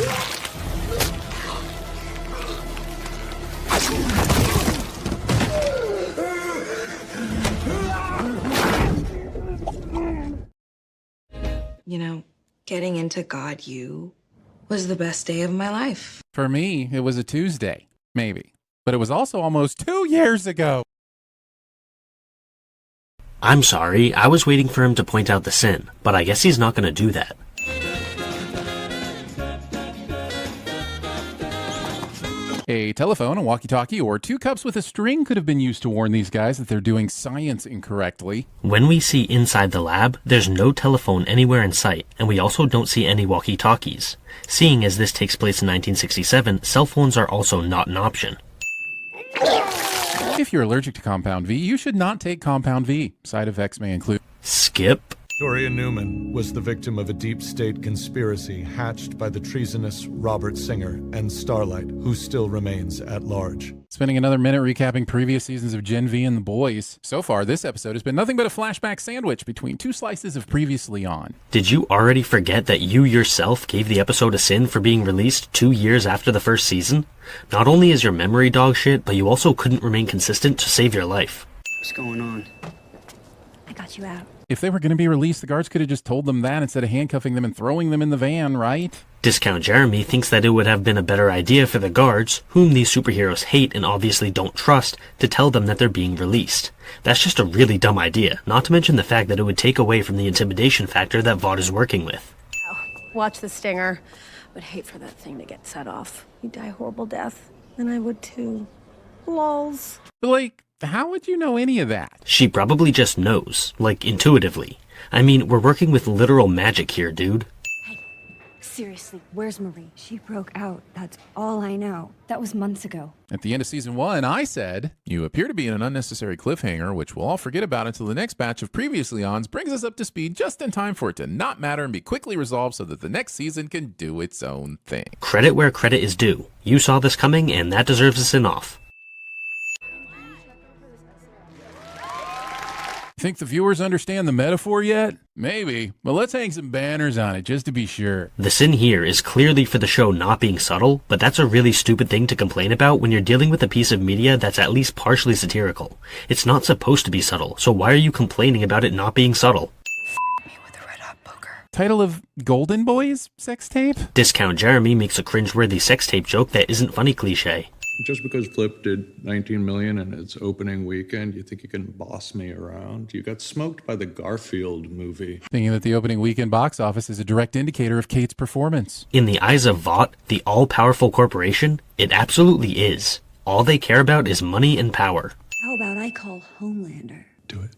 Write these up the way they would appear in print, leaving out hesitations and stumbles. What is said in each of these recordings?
You know, getting into God U was the best day of my life. For me, it was a Tuesday, maybe. But it was also almost 2 years ago. I'm sorry, I was waiting for him to point out the sin, but I guess he's not gonna do that. A telephone, a walkie-talkie, or 2 cups with a string could have been used to warn these guys that they're doing science incorrectly. When we see inside the lab, there's no telephone anywhere in sight, and we also don't see any walkie-talkies. Seeing as this takes place in 1967, cell phones are also not an option. If you're allergic to Compound V, you should not take Compound V. Side effects may include... Skip. Victoria Newman was the victim of a deep state conspiracy hatched by the treasonous Robert Singer and Starlight, who still remains at large. Spending another minute recapping previous seasons of Gen V and the boys. So far, this episode has been nothing but a flashback sandwich between 2 slices of Previously On. Did you already forget that you yourself gave the episode a sin for being released 2 years after the first season? Not only is your memory dog shit, but you also couldn't remain consistent to save your life. What's going on? I got you out. If they were going to be released, the guards could have just told them that instead of handcuffing them and throwing them in the van, right? Discount Jeremy thinks that it would have been a better idea for the guards, whom these superheroes hate and obviously don't trust, to tell them that they're being released. That's just a really dumb idea, not to mention the fact that it would take away from the intimidation factor that Vought is working with. Watch the stinger. Would hate for that thing to get set off. You'd die a horrible death. And I would too. Lols. Like, how would you know any of that? She probably just knows, like intuitively. I mean, we're working with literal magic here, dude. Hey, seriously, where's Marie? She broke out. That's all I know. That was months ago. At the end of season 1, I said, "You appear to be in an unnecessary cliffhanger, which we'll all forget about until the next batch of Previously Ons brings us up to speed just in time for it to not matter and be quickly resolved so that the next season can do its own thing." Credit where credit is due. You saw this coming, and that deserves a sin-off. Think the viewers understand the metaphor yet? Maybe, but let's hang some banners on it just to be sure. The sin here is clearly for the show not being subtle, but that's a really stupid thing to complain about when you're dealing with a piece of media that's at least partially satirical. It's not supposed to be subtle, so why are you complaining about it not being subtle? Me with a red hot poker. Title of Golden Boys sex tape? Discount Jeremy makes a cringeworthy sex tape joke that isn't funny cliche. Just because Flip did 19 million in its opening weekend, you think you can boss me around? You got smoked by the Garfield movie. Thinking that the opening weekend box office is a direct indicator of Kate's performance. In the eyes of Vought, the all-powerful corporation, it absolutely is. All they care about is money and power. How about I call Homelander? Do it.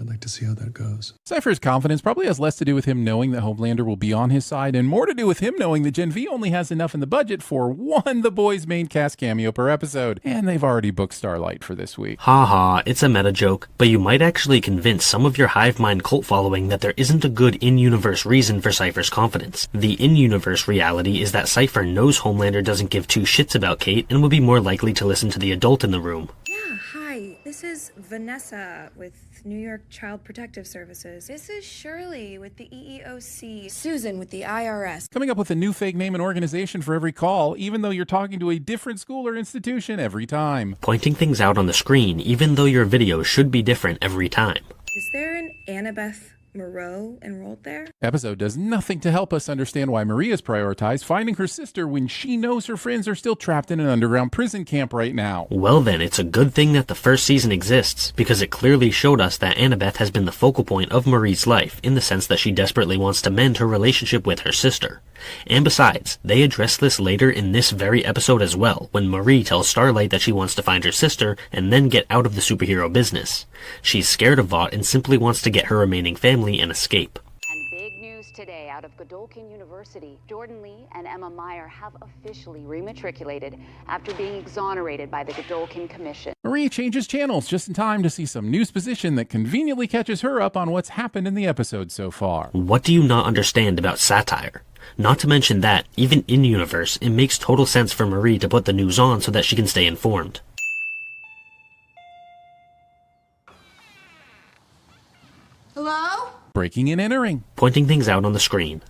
I'd like to see how that goes. Cypher's confidence probably has less to do with him knowing that Homelander will be on his side and more to do with him knowing that Gen V only has enough in the budget for one The Boys main cast cameo per episode, and they've already booked Starlight for this week. Haha, it's a meta joke, but you might actually convince some of your hive mind cult following that there isn't a good in-universe reason for Cypher's confidence. The in-universe reality is that Cypher knows Homelander doesn't give 2 shits about Kate and would be more likely to listen to the adult in the room. Yeah, hi. This is Vanessa with New York Child Protective Services. This is Shirley with the EEOC. Susan with the IRS. Coming up with a new fake name and organization for every call, even though you're talking to a different school or institution every time. Pointing things out on the screen, even though your video should be different every time. Is there an Annabeth Moreau enrolled there? Episode does nothing to help us understand why Maria's prioritized finding her sister when she knows her friends are still trapped in an underground prison camp right now. Well then, it's a good thing that the first season exists, because it clearly showed us that Annabeth has been the focal point of Marie's life, in the sense that she desperately wants to mend her relationship with her sister. And besides, they address this later in this very episode as well, when Marie tells Starlight that she wants to find her sister and then get out of the superhero business. She's scared of Vought and simply wants to get her remaining family and escape. And big news today out of Godolphin University. Jordan Lee and Emma Meyer have officially rematriculated after being exonerated by the Godolphin Commission. Marie changes channels just in time to see some news position that conveniently catches her up on what's happened in the episode so far. What do you not understand about satire? Not to mention that, even in-universe, it makes total sense for Marie to put the news on so that she can stay informed. Hello? Breaking and entering. Pointing things out on the screen.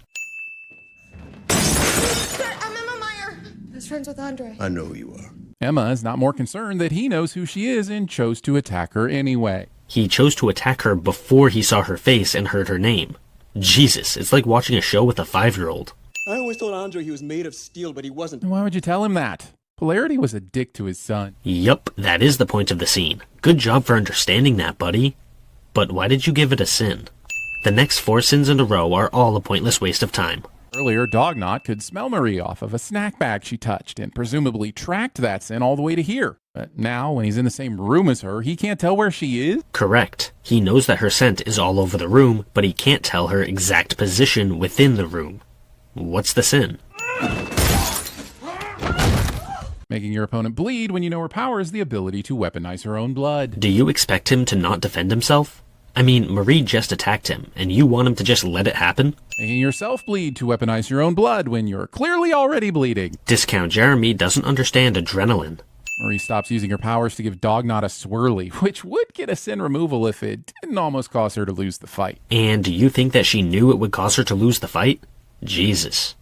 friends with Andre. I know who you are. Emma is not more concerned that he knows who she is and chose to attack her anyway. He chose to attack her before he saw her face and heard her name. Jesus, it's like watching a show with a 5-year-old. I always told Andre he was made of steel, but he wasn't. Why would you tell him that? Polarity was a dick to his son. Yup, that is the point of the scene. Good job for understanding that, buddy. But why did you give it a sin? The next 4 sins in a row are all a pointless waste of time. Earlier, Dognot could smell Marie off of a snack bag she touched and presumably tracked that sin all the way to here. But now, when he's in the same room as her, he can't tell where she is? Correct. He knows that her scent is all over the room, but he can't tell her exact position within the room. What's the sin? Making your opponent bleed when you know her power is the ability to weaponize her own blood. Do you expect him to not defend himself? I mean, Marie just attacked him, and you want him to just let it happen? Making yourself bleed to weaponize your own blood when you're clearly already bleeding. Discount Jeremy doesn't understand adrenaline. Marie stops using her powers to give Dognot a swirly, which would get a sin removal if it didn't almost cause her to lose the fight. And do you think that she knew it would cause her to lose the fight? Jesus.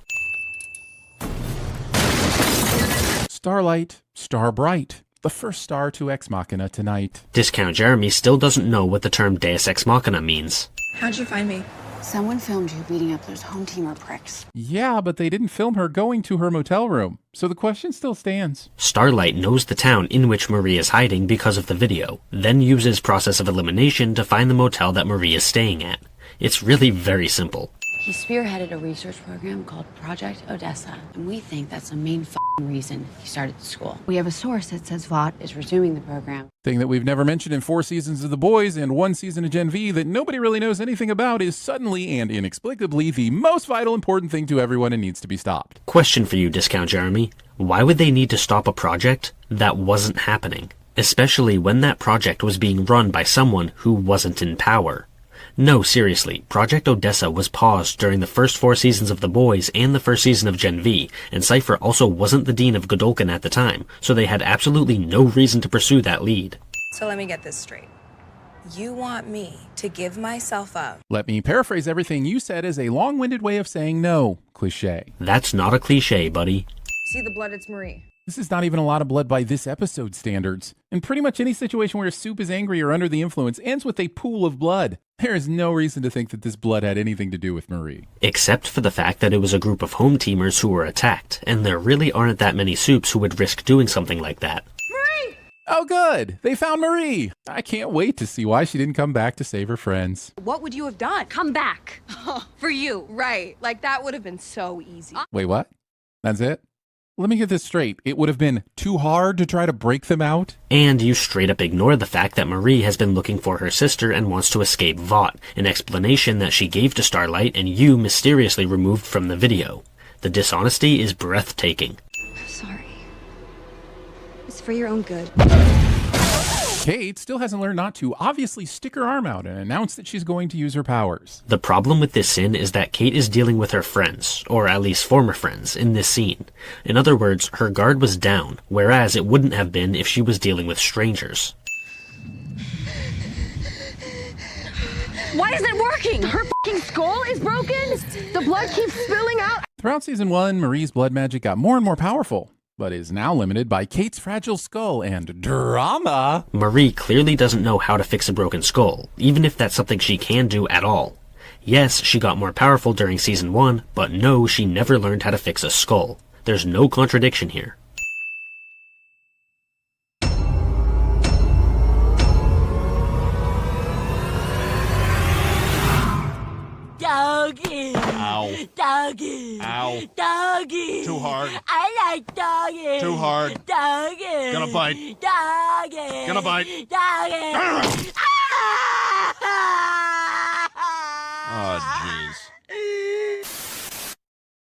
Starlight, star bright. The first star to Ex Machina tonight. Discount Jeremy still doesn't know what the term Deus Ex Machina means. How'd you find me? Someone filmed you beating up those home teamer pricks. Yeah, but they didn't film her going to her motel room, so the question still stands. Starlight knows the town in which Marie is hiding because of the video, then uses process of elimination to find the motel that Marie is staying at. It's really very simple. He spearheaded a research program called Project Odessa, and we think that's the main reason he started the school. We have a source that says Vought is resuming the program. Thing that we've never mentioned in 4 seasons of The Boys and 1 season of Gen V that nobody really knows anything about is suddenly and inexplicably the most vital important thing to everyone and needs to be stopped. Question for you, Discount Jeremy. Why would they need to stop a project that wasn't happening? Especially when that project was being run by someone who wasn't in power. No, seriously, Project Odessa was paused during the first 4 seasons of The Boys and the first season of Gen V, and Cypher also wasn't the dean of Godolkin at the time, so they had absolutely no reason to pursue that lead. So let me get this straight. You want me to give myself up? Let me paraphrase everything you said as a long-winded way of saying no. Cliché. That's not a cliché, buddy. See the blood, it's Marie. This is not even a lot of blood by this episode standards. And pretty much any situation where a soup is angry or under the influence ends with a pool of blood. There is no reason to think that this blood had anything to do with Marie. Except for the fact that it was a group of home teamers who were attacked, and there really aren't that many soups who would risk doing something like that. Marie! Oh good! They found Marie! I can't wait to see why she didn't come back to save her friends. What would you have done? Come back. For you. Right, like that would have been so easy. Wait, what? That's it? Let me get this straight. It would have been too hard to try to break them out? And you straight up ignore the fact that Marie has been looking for her sister and wants to escape Vought, an explanation that she gave to Starlight and you mysteriously removed from the video. The dishonesty is breathtaking. Sorry. It's for your own good. Kate still hasn't learned not to obviously stick her arm out and announce that she's going to use her powers. The problem with this sin is that Kate is dealing with her friends, or at least former friends, in this scene. In other words, her guard was down, whereas it wouldn't have been if she was dealing with strangers. Why isn't it working? Her fucking skull is broken? The blood keeps spilling out? Throughout season 1, Marie's blood magic got more and more powerful, but is now limited by Kate's fragile skull and drama. Marie clearly doesn't know how to fix a broken skull, even if that's something she can do at all. Yes, she got more powerful during season 1, but no, she never learned how to fix a skull. There's no contradiction here. Doggy. Ow. Doggy. Ow. Doggy. Too hard. I like doggy. Too hard. Doggy. Gonna bite. Doggy. Gonna bite. Doggy. Oh, jeez.